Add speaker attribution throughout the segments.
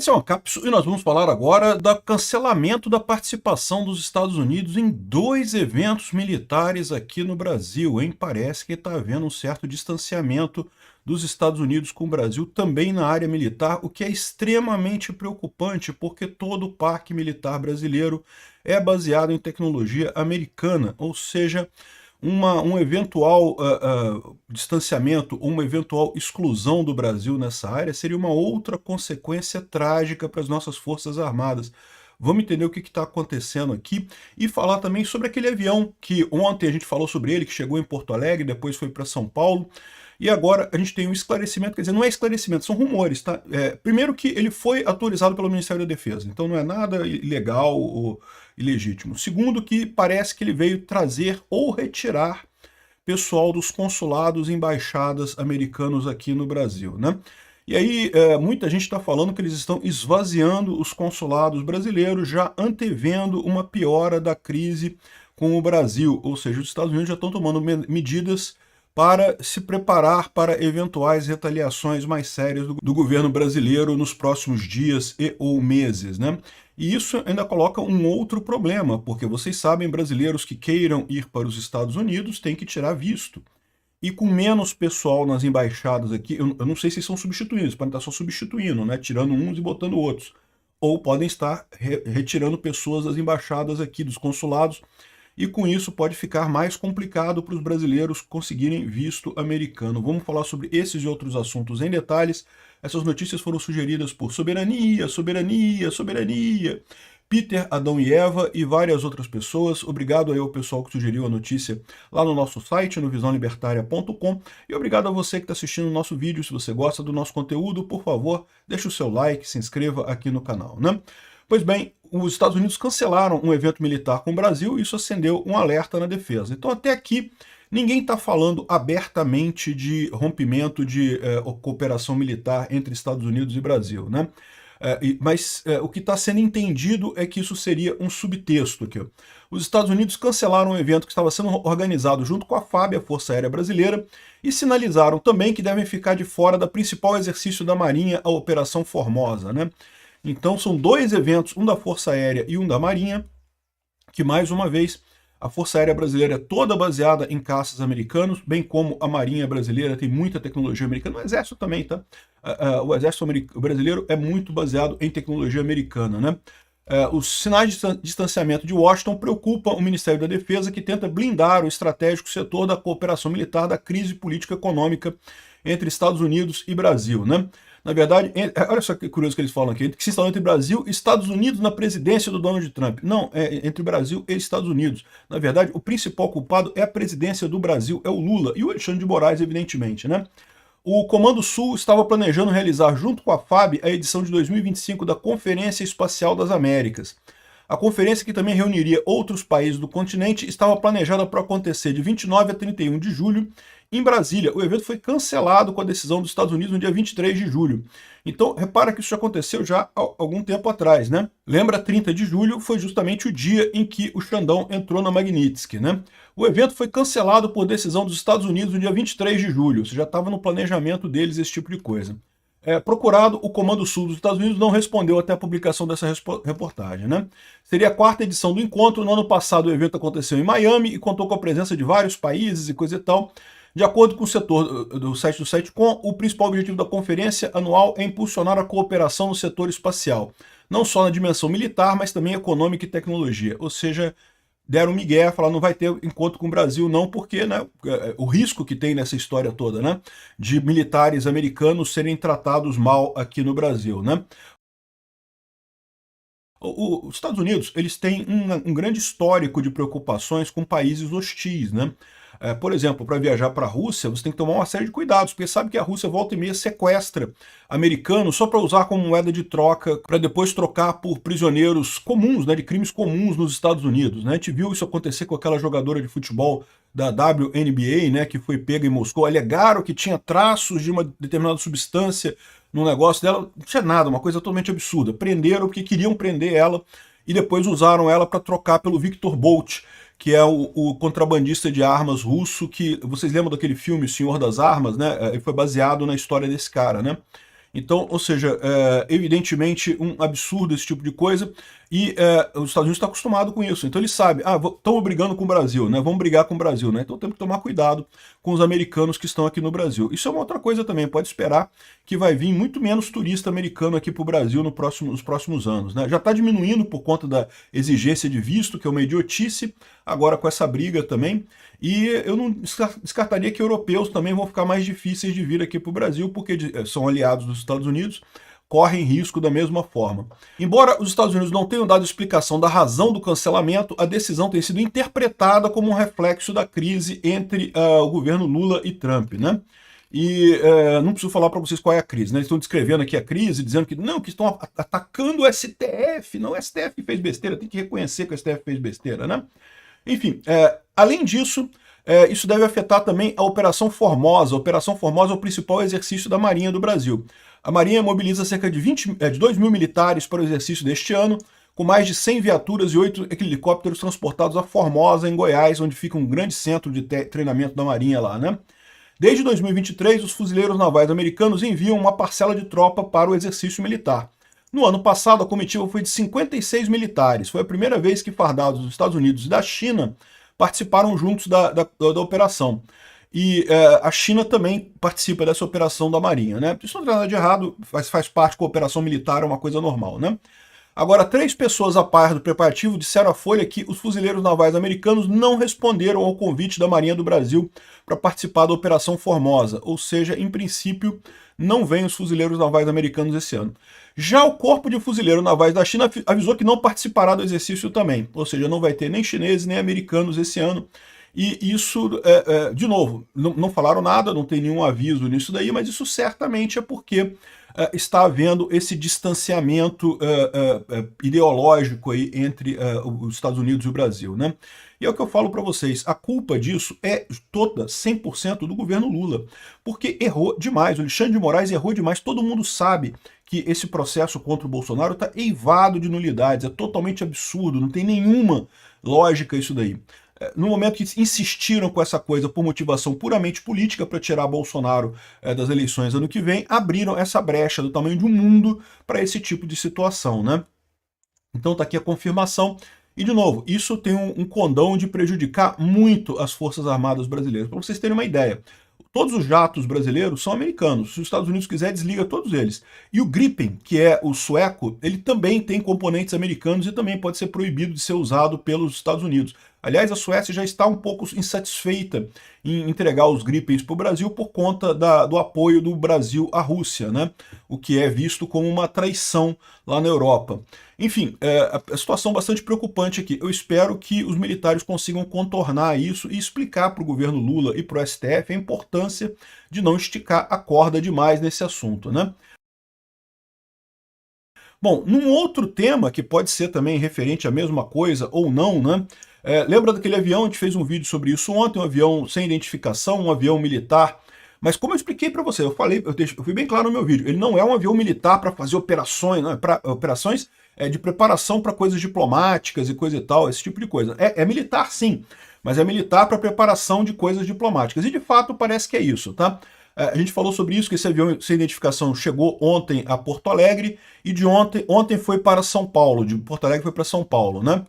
Speaker 1: Esse é uma cápsula e nós vamos falar agora do cancelamento da participação dos Estados Unidos em dois eventos militares aqui no Brasil, hein? Parece que está havendo um certo distanciamento dos Estados Unidos com o Brasil também na área militar, o que é extremamente preocupante, porque todo o parque militar brasileiro é baseado em tecnologia americana, ou seja, um eventual distanciamento, uma eventual exclusão do Brasil nessa área seria uma outra consequência trágica para as nossas Forças Armadas. Vamos entender o que está acontecendo aqui e falar também sobre aquele avião que ontem a gente falou sobre ele, que chegou em Porto Alegre, depois foi para São Paulo, e agora a gente tem um esclarecimento, quer dizer, não é esclarecimento, são rumores, tá? Primeiro que ele foi autorizado pelo Ministério da Defesa, então não é nada ilegal ou ilegítimo. Segundo que parece que ele veio trazer ou retirar pessoal dos consulados e embaixadas americanos aqui no Brasil, né? E aí muita gente está falando que eles estão esvaziando os consulados brasileiros, já antevendo uma piora da crise com o Brasil, ou seja, os Estados Unidos já estão tomando medidas para se preparar para eventuais retaliações mais sérias do governo brasileiro nos próximos dias e ou meses, né? E isso ainda coloca um outro problema, porque vocês sabem, brasileiros que queiram ir para os Estados Unidos têm que tirar visto. E com menos pessoal nas embaixadas aqui, eu não sei se são substituídos, podem estar só substituindo, né? Tirando uns e botando outros. Ou podem estar retirando pessoas das embaixadas aqui, dos consulados, e com isso pode ficar mais complicado para os brasileiros conseguirem visto americano. Vamos falar sobre esses e outros assuntos em detalhes. Essas notícias foram sugeridas por Soberania, Soberania, Soberania, Peter, Adão e Eva e várias outras pessoas. Obrigado aí ao pessoal que sugeriu a notícia lá no nosso site, no visãolibertaria.com. E obrigado a você que está assistindo o nosso vídeo. Se você gosta do nosso conteúdo, por favor, deixe o seu like, se inscreva aqui no canal, né? Pois bem, os Estados Unidos cancelaram um evento militar com o Brasil e isso acendeu um alerta na defesa. Então até aqui ninguém está falando abertamente de rompimento de cooperação militar entre Estados Unidos e Brasil, né? Mas o que está sendo entendido é que isso seria um subtexto aqui. Os Estados Unidos cancelaram um evento que estava sendo organizado junto com a FAB, a Força Aérea Brasileira, e sinalizaram também que devem ficar de fora da principal exercício da Marinha, a Operação Formosa, né? Então são dois eventos, um da Força Aérea e um da Marinha, que mais uma vez a Força Aérea Brasileira é toda baseada em caças americanos, bem como a Marinha Brasileira tem muita tecnologia americana, o Exército também, tá? O Exército Brasileiro é muito baseado em tecnologia americana, né? Os sinais de distanciamento de Washington preocupam o Ministério da Defesa, que tenta blindar o estratégico setor da cooperação militar da crise política econômica entre Estados Unidos e Brasil, né? Na verdade, olha só que curioso que eles falam aqui, que se instalou entre Brasil e Estados Unidos na presidência do Donald Trump. Não, é entre Brasil e Estados Unidos. Na verdade, o principal culpado é a presidência do Brasil, é o Lula e o Alexandre de Moraes, evidentemente, né? O Comando Sul estava planejando realizar, junto com a FAB, a edição de 2025 da Conferência Espacial das Américas. A conferência, que também reuniria outros países do continente, estava planejada para acontecer de 29 a 31 de julho em Brasília. O evento foi cancelado com a decisão dos Estados Unidos no dia 23 de julho. Então, repara que isso já aconteceu já há algum tempo atrás, né? Lembra, 30 de julho foi justamente o dia em que o Xandão entrou na Magnitsky, né? O evento foi cancelado por decisão dos Estados Unidos no dia 23 de julho. Isso já estava no planejamento deles, esse tipo de coisa. Procurado, o Comando Sul dos Estados Unidos não respondeu até a publicação dessa reportagem, né? Seria a quarta edição do encontro. No ano passado o evento aconteceu em Miami e contou com a presença de vários países e coisa e tal. De acordo com o setor do site do SiteCom, o principal objetivo da conferência anual é impulsionar a cooperação no setor espacial, não só na dimensão militar, mas também econômica e tecnologia. Ou seja, deram migué, falaram não vai ter encontro com o Brasil não, porque, né, o risco que tem nessa história toda, né, de militares americanos serem tratados mal aqui no Brasil, né. Os Estados Unidos, eles têm um grande histórico de preocupações com países hostis, né. Por exemplo, para viajar para a Rússia, você tem que tomar uma série de cuidados, porque sabe que a Rússia volta e meia sequestra americanos só para usar como moeda de troca, para depois trocar por prisioneiros comuns, né, de crimes comuns nos Estados Unidos, né? A gente viu isso acontecer com aquela jogadora de futebol da WNBA, né, que foi pega em Moscou. Alegaram que tinha traços de uma determinada substância no negócio dela, não tinha nada, uma coisa totalmente absurda. Prenderam porque queriam prender ela e depois usaram ela para trocar pelo Victor Bolt, que é o contrabandista de armas russo, que vocês lembram daquele filme O Senhor das Armas, né? Ele foi baseado na história desse cara, né? Então, ou seja, evidentemente um absurdo esse tipo de coisa, e os Estados Unidos estão acostumados com isso. Então eles sabem, estamos brigando com o Brasil, né? Vamos brigar com o Brasil, né? Então temos que tomar cuidado com os americanos que estão aqui no Brasil. Isso é uma outra coisa também, pode esperar que vai vir muito menos turista americano aqui para o Brasil nos próximos anos, né? Já está diminuindo por conta da exigência de visto, que é uma idiotice, agora com essa briga também. E eu não descartaria que europeus também vão ficar mais difíceis de vir aqui para o Brasil, porque são aliados dos Estados Unidos, correm risco da mesma forma. Embora os Estados Unidos não tenham dado explicação da razão do cancelamento, a decisão tem sido interpretada como um reflexo da crise entre o governo Lula e Trump, né? E não preciso falar para vocês qual é a crise, né? Eles estão descrevendo aqui a crise, dizendo que não, que estão atacando o STF. Não, o STF fez besteira, tem que reconhecer que o STF fez besteira, né? Enfim, além disso, isso deve afetar também a Operação Formosa. A Operação Formosa é o principal exercício da Marinha do Brasil. A Marinha mobiliza cerca de 2 mil militares para o exercício deste ano, com mais de 100 viaturas e 8 helicópteros transportados a Formosa, em Goiás, onde fica um grande centro de treinamento da Marinha lá, né? Desde 2023, os fuzileiros navais americanos enviam uma parcela de tropa para o exercício militar. No ano passado, a comitiva foi de 56 militares. Foi a primeira vez que fardados dos Estados Unidos e da China participaram juntos da operação. E a China também participa dessa operação da Marinha, né? Isso não tem nada de errado, faz parte com a operação militar, é uma coisa normal, né? Agora, 3 pessoas a par do preparativo disseram à Folha que os fuzileiros navais americanos não responderam ao convite da Marinha do Brasil para participar da Operação Formosa, ou seja, em princípio, não vêm os fuzileiros navais americanos esse ano. Já o Corpo de Fuzileiros Navais da China avisou que não participará do exercício também, ou seja, não vai ter nem chineses nem americanos esse ano. E isso, de novo, não falaram nada, não tem nenhum aviso nisso daí, mas isso certamente é porque está havendo esse distanciamento ideológico aí entre os Estados Unidos e o Brasil, né? E é o que eu falo para vocês, a culpa disso é toda, 100% do governo Lula, porque errou demais, o Alexandre de Moraes errou demais, todo mundo sabe que esse processo contra o Bolsonaro está eivado de nulidades, é totalmente absurdo, não tem nenhuma lógica isso daí. No momento que insistiram com essa coisa por motivação puramente política para tirar Bolsonaro das eleições ano que vem, abriram essa brecha do tamanho de um mundo para esse tipo de situação, né? Então tá aqui a confirmação. E, de novo, isso tem um condão de prejudicar muito as Forças Armadas brasileiras. Para vocês terem uma ideia, todos os jatos brasileiros são americanos. Se os Estados Unidos quiser, desliga todos eles. E o Gripen, que é o sueco, ele também tem componentes americanos e também pode ser proibido de ser usado pelos Estados Unidos. Aliás, a Suécia já está um pouco insatisfeita em entregar os Gripens para o Brasil por conta do apoio do Brasil à Rússia, né? O que é visto como uma traição lá na Europa. Enfim, a situação bastante preocupante aqui. Eu espero que os militares consigam contornar isso e explicar para o governo Lula e para o STF a importância de não esticar a corda demais nesse assunto, né? Bom, num outro tema que pode ser também referente à mesma coisa ou não, né? Lembra daquele avião? A gente fez um vídeo sobre isso ontem, um avião sem identificação, um avião militar. Mas como eu expliquei para você, eu fui bem claro no meu vídeo, ele não é um avião militar para fazer operações, não, operações de preparação para coisas diplomáticas e coisa e tal, esse tipo de coisa. É militar sim, mas é militar para preparação de coisas diplomáticas. E de fato parece que é isso, tá? A gente falou sobre isso, que esse avião sem identificação chegou ontem a Porto Alegre e ontem foi para São Paulo, de Porto Alegre foi para São Paulo, né?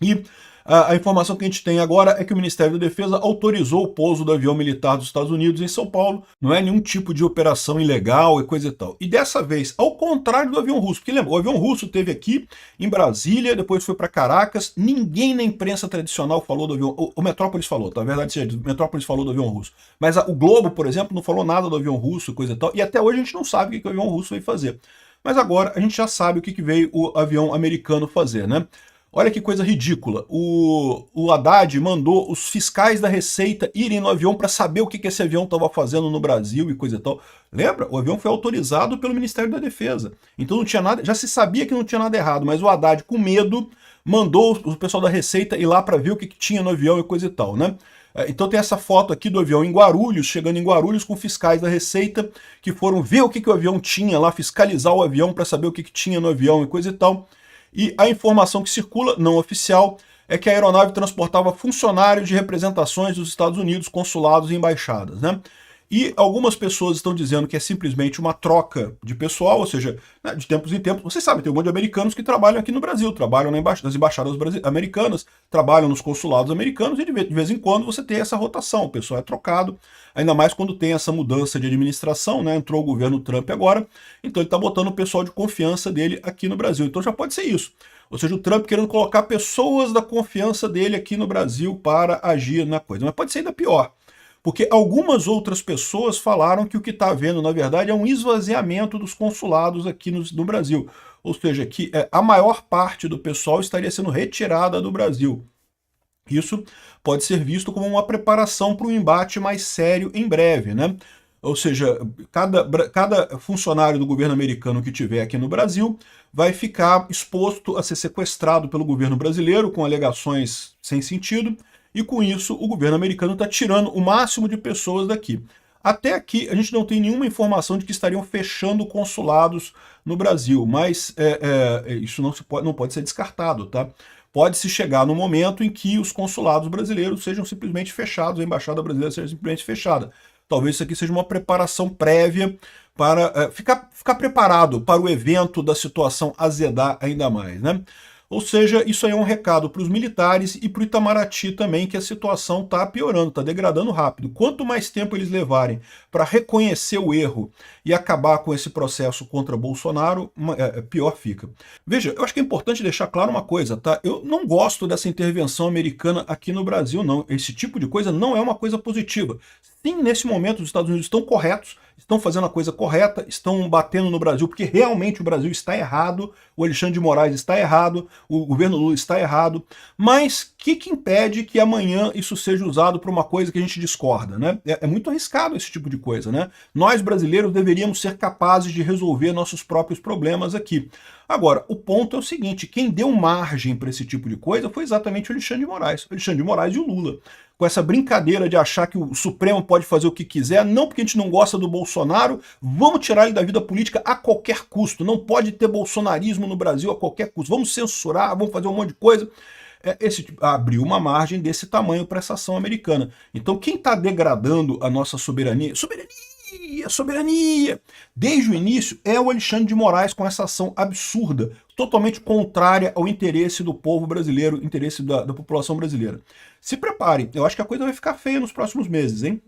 Speaker 1: E a informação que a gente tem agora é que o Ministério da Defesa autorizou o pouso do avião militar dos Estados Unidos em São Paulo. Não é nenhum tipo de operação ilegal e coisa e tal. E dessa vez, ao contrário do avião russo, porque lembra, o avião russo teve aqui em Brasília, depois foi para Caracas, ninguém na imprensa tradicional falou do avião, o Metrópolis falou, tá? A verdade seja, o Metrópolis falou do avião russo. Mas o Globo, por exemplo, não falou nada do avião russo e coisa e tal, e até hoje a gente não sabe o que o avião russo veio fazer. Mas agora a gente já sabe o que veio o avião americano fazer, né? Olha que coisa ridícula. O Haddad mandou os fiscais da Receita irem no avião para saber o que esse avião estava fazendo no Brasil e coisa e tal. Lembra? O avião foi autorizado pelo Ministério da Defesa. Então não tinha nada, já se sabia que não tinha nada errado, mas o Haddad, com medo, mandou o pessoal da Receita ir lá para ver o que tinha no avião e coisa e tal, né? Então tem essa foto aqui do avião em Guarulhos, chegando em Guarulhos com fiscais da Receita que foram ver o que o avião tinha lá, fiscalizar o avião para saber o que tinha no avião e coisa e tal. E a informação que circula, não oficial, é que a aeronave transportava funcionários de representações dos Estados Unidos, consulados e embaixadas, né? E algumas pessoas estão dizendo que é simplesmente uma troca de pessoal, ou seja, né, de tempos em tempos. Vocês sabem, tem um monte de americanos que trabalham aqui no Brasil, trabalham nas embaixadas americanas, trabalham nos consulados americanos, e de vez em quando você tem essa rotação, o pessoal é trocado, ainda mais quando tem essa mudança de administração, né? Entrou o governo Trump agora, então ele está botando o pessoal de confiança dele aqui no Brasil. Então já pode ser isso. Ou seja, o Trump querendo colocar pessoas da confiança dele aqui no Brasil para agir na coisa. Mas pode ser ainda pior. Porque algumas outras pessoas falaram que o que está havendo, na verdade, é um esvaziamento dos consulados aqui no Brasil. Ou seja, que a maior parte do pessoal estaria sendo retirada do Brasil. Isso pode ser visto como uma preparação para um embate mais sério em breve, né? Ou seja, cada funcionário do governo americano que tiver aqui no Brasil vai ficar exposto a ser sequestrado pelo governo brasileiro com alegações sem sentido, e com isso o governo americano está tirando o máximo de pessoas daqui. Até aqui a gente não tem nenhuma informação de que estariam fechando consulados no Brasil, mas isso não pode ser descartado, tá? Pode-se chegar no momento em que os consulados brasileiros sejam simplesmente fechados, a embaixada brasileira seja simplesmente fechada. Talvez isso aqui seja uma preparação prévia para ficar preparado para o evento da situação azedar ainda mais, né? Ou seja, isso aí é um recado para os militares e para o Itamaraty também, que a situação está piorando, está degradando rápido. Quanto mais tempo eles levarem para reconhecer o erro e acabar com esse processo contra Bolsonaro, pior fica. Veja, eu acho que é importante deixar claro uma coisa, tá? Eu não gosto dessa intervenção americana aqui no Brasil, não. Esse tipo de coisa não é uma coisa positiva. Sim, nesse momento os Estados Unidos estão corretos, estão fazendo a coisa correta, estão batendo no Brasil, porque realmente o Brasil está errado, o Alexandre de Moraes está errado, o governo Lula está errado, mas o que impede que amanhã isso seja usado para uma coisa que a gente discorda, né? É muito arriscado esse tipo de coisa, né? Nós brasileiros deveríamos ser capazes de resolver nossos próprios problemas aqui. Agora, o ponto é o seguinte, quem deu margem para esse tipo de coisa foi exatamente o Alexandre de Moraes. O Alexandre de Moraes e o Lula. Com essa brincadeira de achar que o Supremo pode fazer o que quiser, não porque a gente não gosta do Bolsonaro, vamos tirar ele da vida política a qualquer custo. Não pode ter bolsonarismo no Brasil a qualquer custo. Vamos censurar, vamos fazer um monte de coisa. Abriu uma margem desse tamanho para essa ação americana. Então quem está degradando a nossa soberania, desde o início, é o Alexandre de Moraes com essa ação absurda, totalmente contrária ao interesse do povo brasileiro, interesse da população brasileira. Se preparem, eu acho que a coisa vai ficar feia nos próximos meses, hein?